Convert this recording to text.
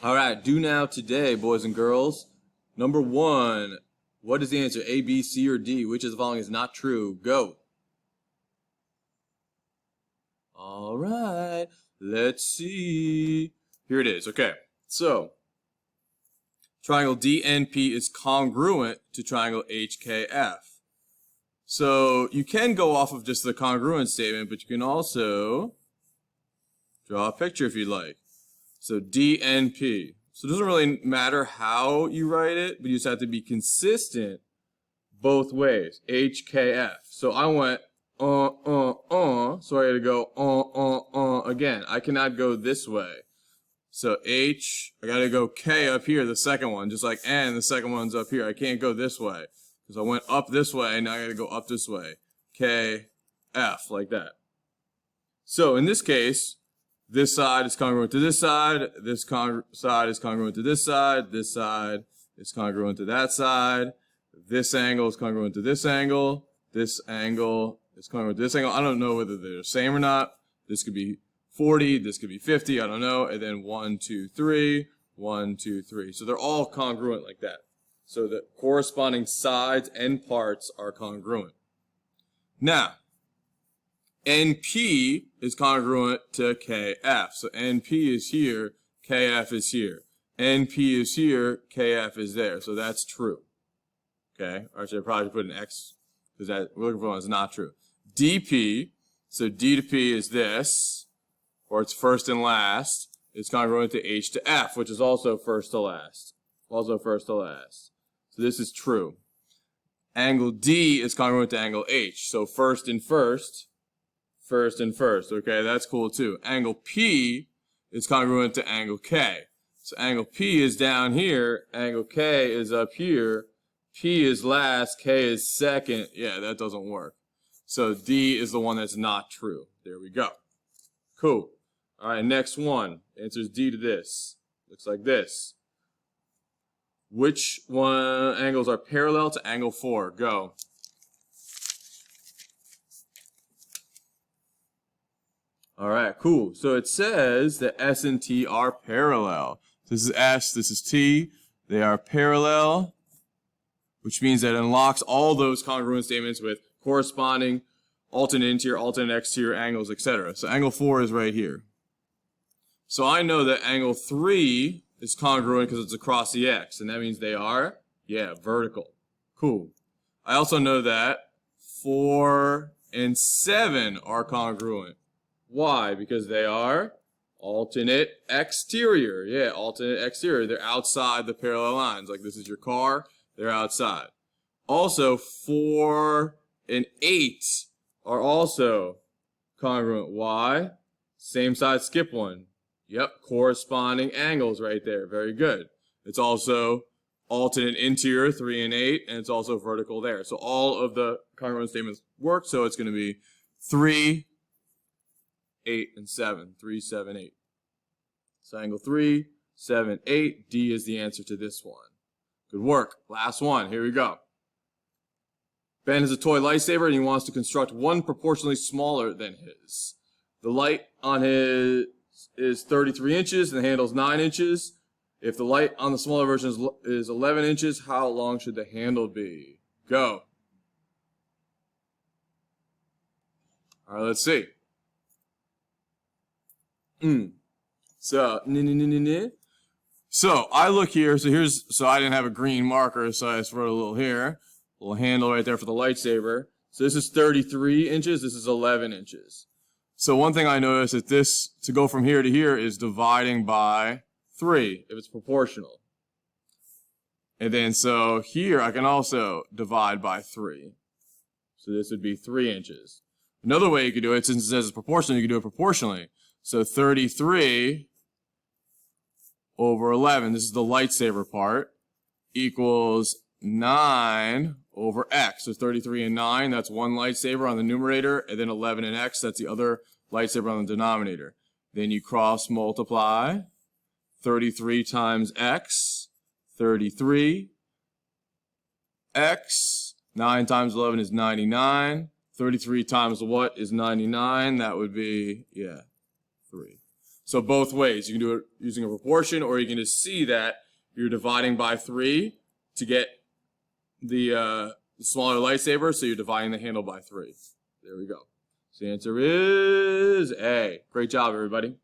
All right, do now today, boys and girls. Number one, what is the answer? A, B, C, or D? Which of the following is not true? Go. All right, let's see. Here it is. Okay, so triangle DNP is congruent to triangle HKF. So you can go off of just the congruent statement, but you can also draw a picture if you'd like. So DNP. So it doesn't really matter how you write it, but you just have to be consistent both ways. HKF. So I went so I gotta go again. I cannot go this way. So H, I gotta go K up here, the second one, just like N, the second one's up here. I can't go this way because I went up this way, now I gotta go up this way. K, F, like that. So in this case, this side is congruent to this side, this side is congruent to this side is congruent to that side, this angle is congruent to this angle is congruent to this angle. I don't know whether they're the same or not. This could be 40, this could be 50, I don't know. And then 1, 2, 3, 1, 2, 3. So they're all congruent like that. So the corresponding sides and parts are congruent. Now, NP is congruent to KF. So NP is here, KF is here. NP is here, KF is there. So that's true. Okay? Or should I probably put an X? Because that we're looking for one that's not true. DP, so D to P is this, or it's first and last. It's congruent to H to F, which is also first to last. Also first to last. So this is true. Angle D is congruent to angle H. So first and first. First and first, okay, that's cool too. Angle P is congruent to angle K. So angle P is down here, angle K is up here, P is last, K is second. Yeah, that doesn't work. So D is the one that's not true. There we go. Cool. All right, next one. Answer is D to this. Looks like this. Which one angles are parallel to angle 4? Go. All right, cool. So it says that S and T are parallel. This is S, this is T. They are parallel, which means that it unlocks all those congruent statements with corresponding alternate interior, alternate exterior angles, etc. So angle 4 is right here. So I know that angle 3 is congruent because it's across the X, and that means they are, yeah, vertical. Cool. I also know that 4 and 7 are congruent. Why? Because they are alternate exterior. Yeah, alternate exterior. They're outside the parallel lines. Like this is your car, they're outside. Also, 4 and 8 are also congruent. Why? Same side, skip one. Yep, corresponding angles right there. Very good. It's also alternate interior, 3 and 8, and it's also vertical there. So all of the congruent statements work, so it's going to be 3, 8, and 7. 3, 7, 8. So angle 3, 7, 8. D is the answer to this one. Good work. Last one. Here we go. Ben has a toy lightsaber and he wants to construct one proportionally smaller than his. The light on his is 33 inches and the handle is 9 inches. If the light on the smaller version is 11 inches, how long should the handle be? Go. All right, let's see. So I look here, so I didn't have a green marker, so I just wrote a little here. A little handle right there for the lightsaber. So this is 33 inches, this is 11 inches. So one thing I noticed is this, to go from here to here, is dividing by 3, if it's proportional. And then so here I can also divide by 3. So this would be 3 inches. Another way you could do it, since it says it's proportional, you could do it proportionally. So 33 over 11, this is the lightsaber part, equals 9 over x. So 33 and 9, that's one lightsaber on the numerator, and then 11 and x, that's the other lightsaber on the denominator. Then you cross multiply. 33 times x, 33. X, 9 times 11 is 99. 33 times what is 99? That would be, 3. So both ways. You can do it using a proportion, or you can just see that you're dividing by 3 to get the smaller lightsaber, so you're dividing the handle by 3. There we go. So the answer is A. Great job, everybody.